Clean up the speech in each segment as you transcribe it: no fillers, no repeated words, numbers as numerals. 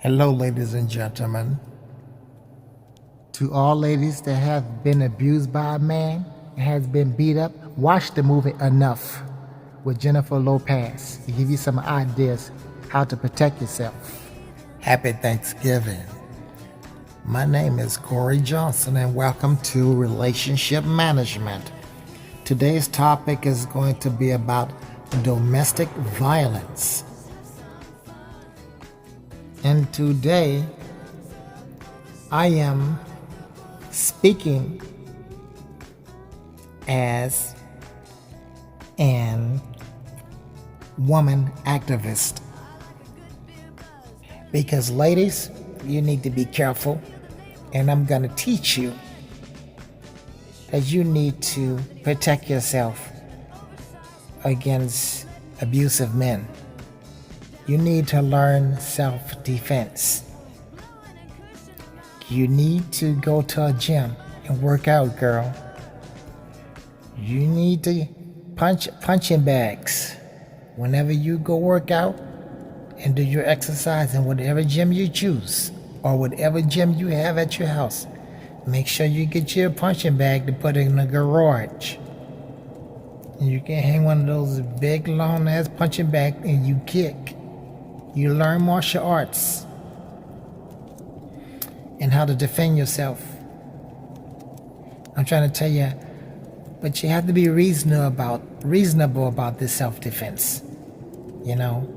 Hello, ladies and gentlemen. To all ladies that have been abused by a man and has been beat up, watch the movie Enough with Jennifer Lopez to give you some ideas how to protect yourself. Happy Thanksgiving. My name is Corey Johnson and welcome to Relationship Management. Today's topic is going to be about domestic violence. And today, I am speaking as an woman activist. Because ladies, you need to be careful, and I'm going to teach you that you need to protect yourself against abusive men. You need to learn self-defense. You need to go to a gym and work out, girl. You need to punching bags whenever you go work out and do your exercise in whatever gym you choose or whatever gym you have at your house. Make sure you get your punching bag to put in the garage. And you can hang one of those big long ass punching bags and you kick. You learn martial arts and how to defend yourself. I'm trying to tell you, but you have to be reasonable about this self-defense. You know,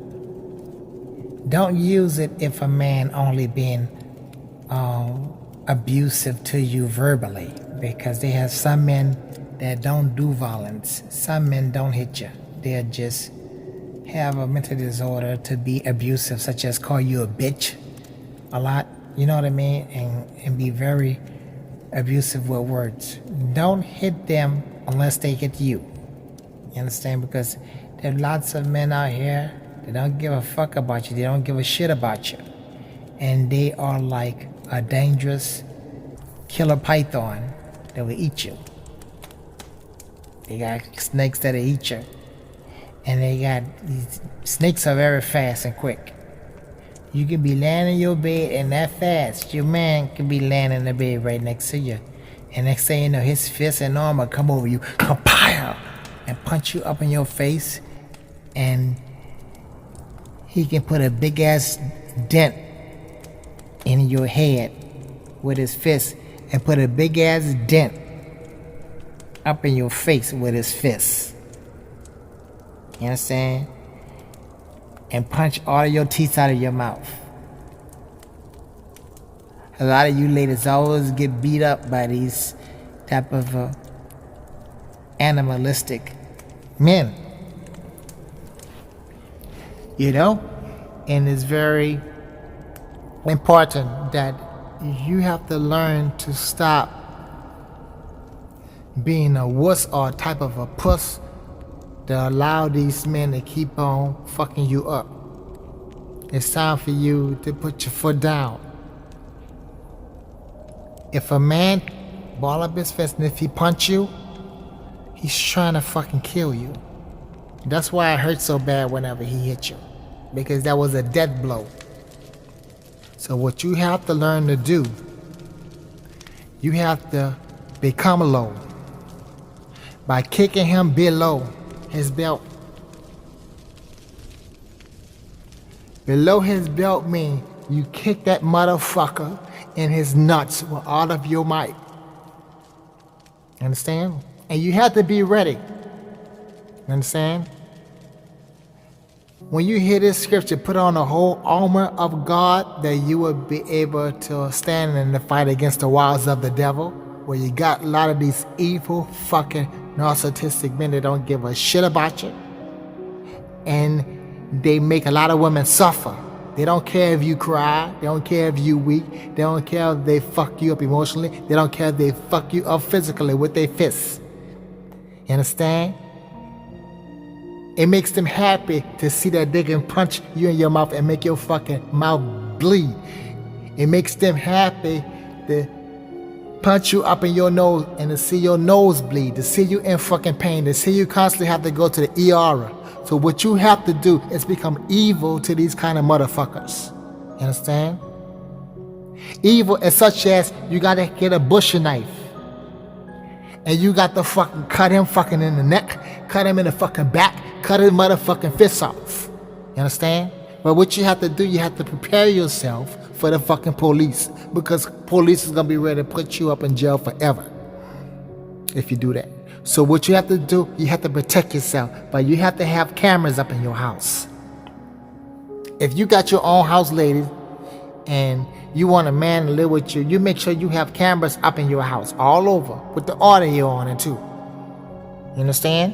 don't use it if a man only being abusive to you verbally, because they have some men that don't do violence. Some men don't hit you. They're just have a mental disorder to be abusive, such as call you a bitch a lot, you know what I mean, and be very abusive with words. Don't hit them unless they hit you. You understand? Because there are lots of men out here that don't give a fuck about you. They don't give a shit about you. And they are like a dangerous killer python that will eat you. They got snakes that'll eat you. And these snakes are very fast and quick. You can be laying in your bed and that fast, your man can be laying in the bed right next to you. And next thing you know, his fist and arm will come over you, kapow, and punch you up in your face. And he can put a big ass dent in your head with his fist and put a big ass dent up in your face with his fist. You understand? And punch all of your teeth out of your mouth. A lot of you ladies always get beat up by these type of animalistic men. You know? And it's very important that you have to learn to stop being a wuss or a type of a puss to allow these men to keep on fucking you up. It's time for you to put your foot down. If a man ball up his fist and if he punch you, he's trying to fucking kill you. That's why it hurts so bad whenever he hit you, because that was a death blow. So what you have to learn to do, you have to become low by kicking him below his belt. Below his belt means you kick that motherfucker in his nuts with all of your might. Understand? And you have to be ready. Understand? When you hear this scripture, put on the whole armor of God, that you will be able to stand in the fight against the wiles of the devil, where you got a lot of these evil fucking narcissistic men that don't give a shit about you, and they make a lot of women suffer. They don't care if you cry, they don't care if you weak, they don't care if they fuck you up emotionally, they don't care if they fuck you up physically with their fists. You understand? It makes them happy to see that they can punch you in your mouth and make your fucking mouth bleed. It makes them happy to punch you up in your nose and to see your nose bleed, to see you in fucking pain, to see you constantly have to go to the ER. So what you have to do is become evil to these kind of motherfuckers. You understand? Evil is such as you gotta get a butcher knife and you got to fucking cut him fucking in the neck, cut him in the fucking back, cut his motherfucking fists off. You understand? But what you have to do, you have to prepare yourself for the fucking police, because police is gonna be ready to put you up in jail forever if you do that. So what you have to do, you have to protect yourself, but you have to have cameras up in your house. If you got your own house, ladies, and you want a man to live with you, you make sure you have cameras up in your house all over with the audio on it too. You understand?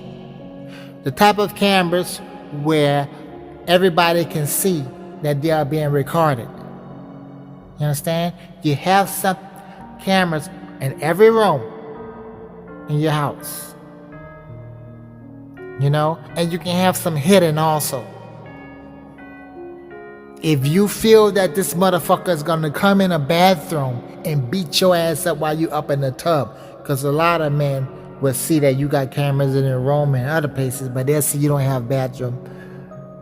The type of cameras where everybody can see that they are being recorded. You understand? You have some cameras in every room in your house. You know? And you can have some hidden also. If you feel that this motherfucker is gonna come in a bathroom and beat your ass up while you up in the tub, because a lot of men will see that you got cameras in your room and other places, but they'll see you don't have bathroom,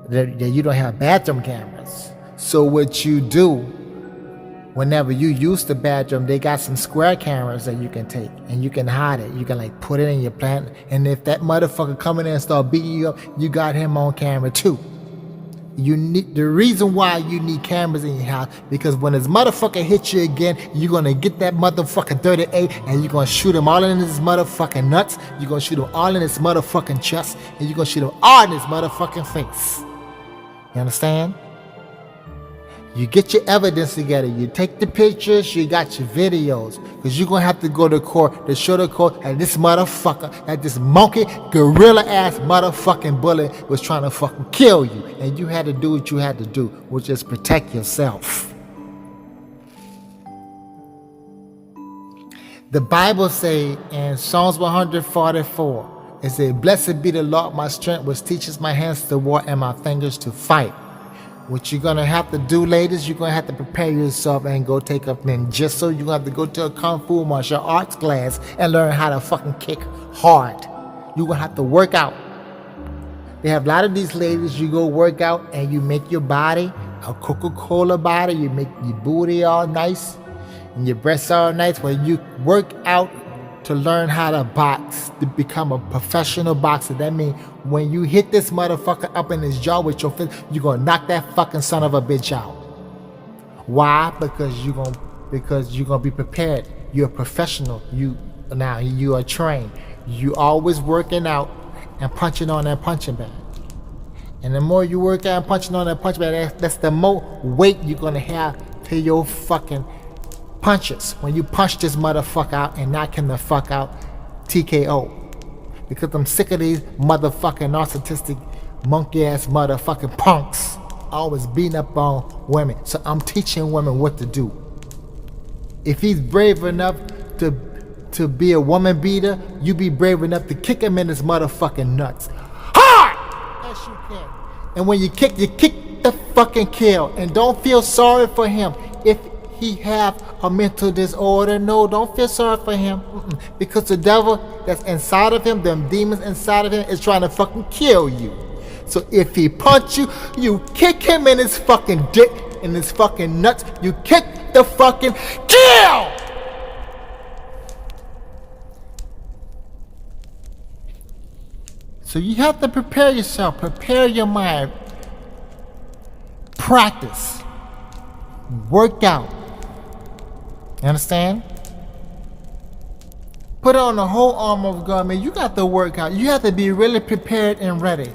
that you don't have bathroom cameras. So what you do, whenever you use the bathroom, they got some square cameras that you can take and you can hide it. You can like put it in your plant, and if that motherfucker come in there and start beating you up, you got him on camera too. You need the reason why you need cameras in your house, because when this motherfucker hits you again, you're gonna get that motherfucking 38 and you're gonna shoot him all in his motherfucking nuts, you're gonna shoot him all in his motherfucking chest, and you're gonna shoot him all in his motherfucking face. You understand? You get your evidence together, you take the pictures, you got your videos, because you're gonna have to go to court to show the court that this motherfucker, that this monkey, gorilla ass motherfucking bully was trying to fucking kill you, and you had to do what you had to do, which is protect yourself. The Bible say in Psalms 144, it says, "Blessed be the Lord my strength, which teaches my hands to war and my fingers to fight." What you're gonna have to do, ladies, you're gonna have to prepare yourself and go take up ninjutsu. You're gonna have to go to a kung fu martial arts class and learn how to fucking kick hard. You're gonna have to work out. They have a lot of these ladies, you go work out and you make your body a Coca-Cola body, you make your booty all nice and your breasts all nice. When you work out to learn how to box, to become a professional boxer, that means when you hit this motherfucker up in his jaw with your fist, you're gonna knock that fucking son of a bitch out. Why? Because you're gonna be prepared. You're a professional. You are trained. You always working out and punching on that punching bag. And the more you work out and punching on that punching bag, that's the more weight you're gonna have to your fucking punches when you punch this motherfucker out and knock him the fuck out, TKO. Because I'm sick of these motherfucking narcissistic monkey ass motherfucking punks always beating up on women. So I'm teaching women what to do. If he's brave enough to be a woman beater, you be brave enough to kick him in his motherfucking nuts hard as you can. And when you kick the fucking kill, and don't feel sorry for him if he have a mental disorder. No, don't feel sorry for him. Because the devil that's inside of him, them demons inside of him, is trying to fucking kill you. So if he punch you, you kick him in his fucking dick, in his fucking nuts. You kick the fucking kill. So you have to prepare yourself, prepare your mind, practice, work out. You understand? Put on the whole armor of God, man. You got to work out. You have to be really prepared and ready.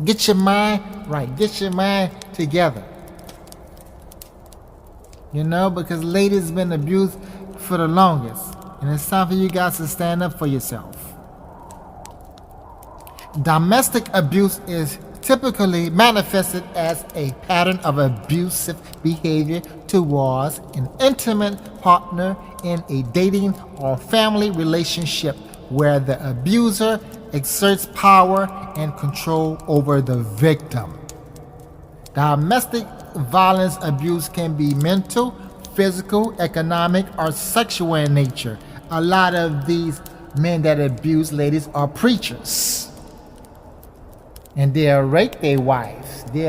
Get your mind right. Get your mind together. You know, because ladies been abused for the longest. And it's time for you guys to stand up for yourself. Domestic abuse is typically manifested as a pattern of abusive behavior towards an intimate partner in a dating or family relationship where the abuser exerts power and control over the victim. Domestic violence abuse can be mental, physical, economic, or sexual in nature. A lot of these men that abuse ladies are preachers. And they rape their wives. They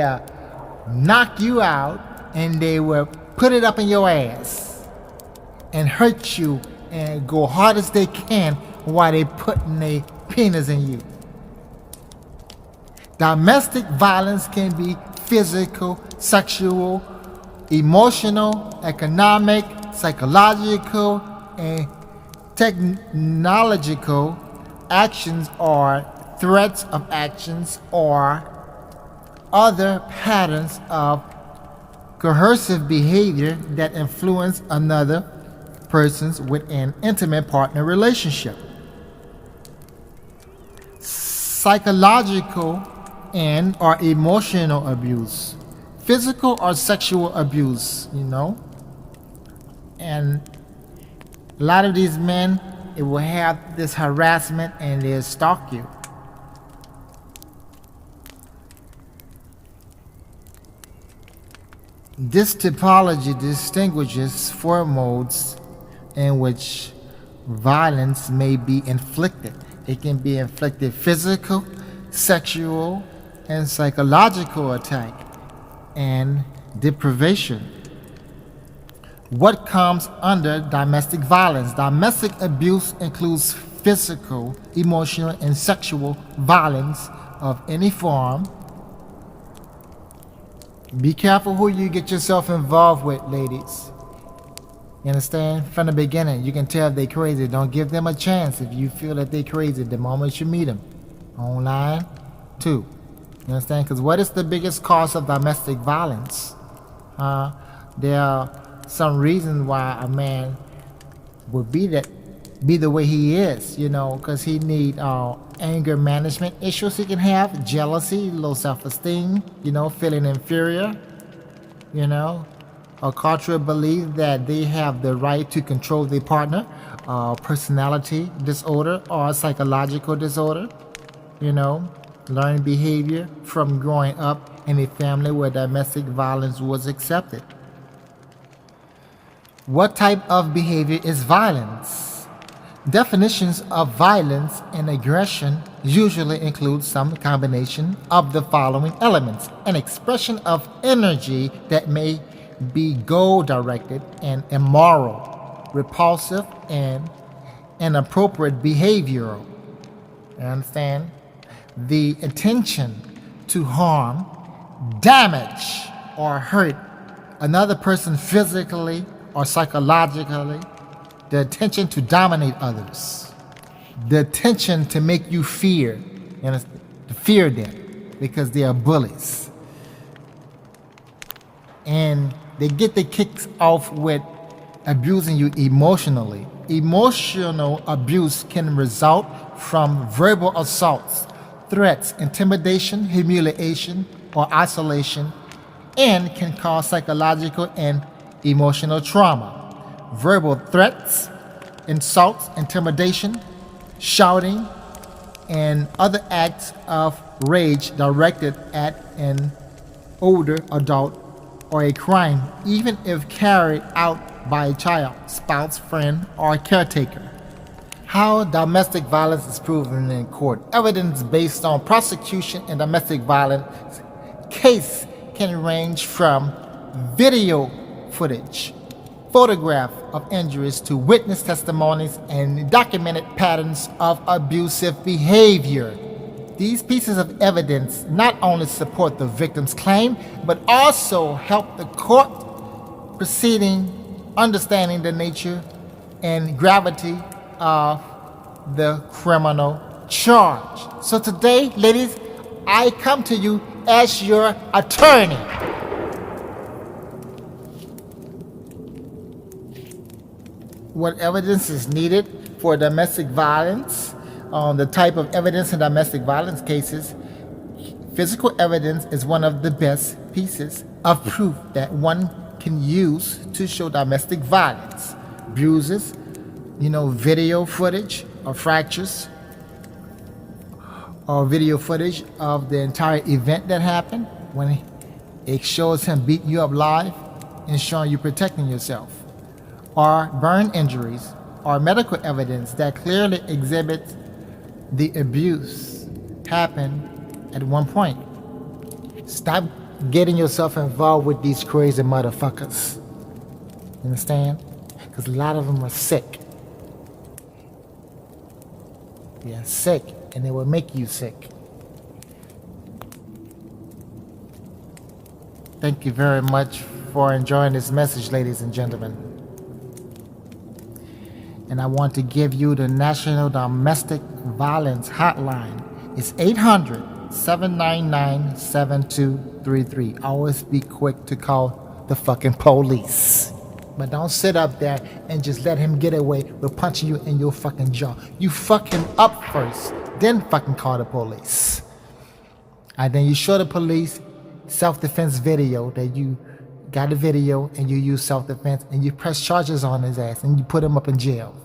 knock you out, and they will put it up in your ass and hurt you and go hard as they can while they putting their penis in you. Domestic violence can be physical, sexual, emotional, economic, psychological, and technological actions or threats of actions or other patterns of coercive behavior that influence another persons with an intimate partner relationship. Psychological and or emotional abuse, physical or sexual abuse, and a lot of these men, it will have this harassment and they'll stalk you. This typology distinguishes four modes in which violence may be inflicted. It can be inflicted physical, sexual, and psychological attack and deprivation. What comes under domestic violence? Domestic abuse includes physical, emotional, and sexual violence of any form. Be careful who you get yourself involved with, ladies. You understand? From the beginning, you can tell if they're crazy. Don't give them a chance if you feel that they're crazy the moment you meet them. Online, too. You understand? Because what is the biggest cause of domestic violence? There are some reasons why a man would be the way he is, because he need anger management issues he can have, jealousy, low self-esteem, feeling inferior, a cultural belief that they have the right to control their partner, personality disorder or psychological disorder, learned behavior from growing up in a family where domestic violence was accepted. What type of behavior is violence? Definitions of violence and aggression usually include some combination of the following elements: an expression of energy that may be goal-directed and immoral, repulsive, and inappropriate behavioral. You understand? The intention to harm, damage, or hurt another person physically or psychologically, the intention to dominate others, the intention to make you fear, to fear them because they are bullies. And they get the kicks off with abusing you emotionally. Emotional abuse can result from verbal assaults, threats, intimidation, humiliation, or isolation, and can cause psychological and emotional trauma. Verbal threats, insults, intimidation, shouting, and other acts of rage directed at an older adult or a crime, even if carried out by a child, spouse, friend, or caretaker. How domestic violence is proven in court. Evidence based on prosecution in domestic violence case can range from video footage, photograph of injuries to witness testimonies and documented patterns of abusive behavior. These pieces of evidence not only support the victim's claim, but also help the court proceeding understanding the nature and gravity of the criminal charge. So today, ladies, I come to you as your attorney. What evidence is needed for domestic violence? The type of evidence in domestic violence cases, physical evidence is one of the best pieces of proof that one can use to show domestic violence. Bruises, video footage of fractures, or video footage of the entire event that happened when it shows him beating you up live and showing you protecting yourself, or burn injuries, or medical evidence that clearly exhibits the abuse happened at one point. Stop getting yourself involved with these crazy motherfuckers. You understand? Because a lot of them are sick. They are sick, and they will make you sick. Thank you very much for enjoying this message, ladies and gentlemen. And I want to give you the National Domestic Violence Hotline. It's 800-799-7233. Always be quick to call the fucking police. But don't sit up there and just let him get away with punching you in your fucking jaw. You fuck him up first, then fucking call the police. And then you show the police self-defense video that you got a video and you use self-defense and you press charges on his ass and you put him up in jail.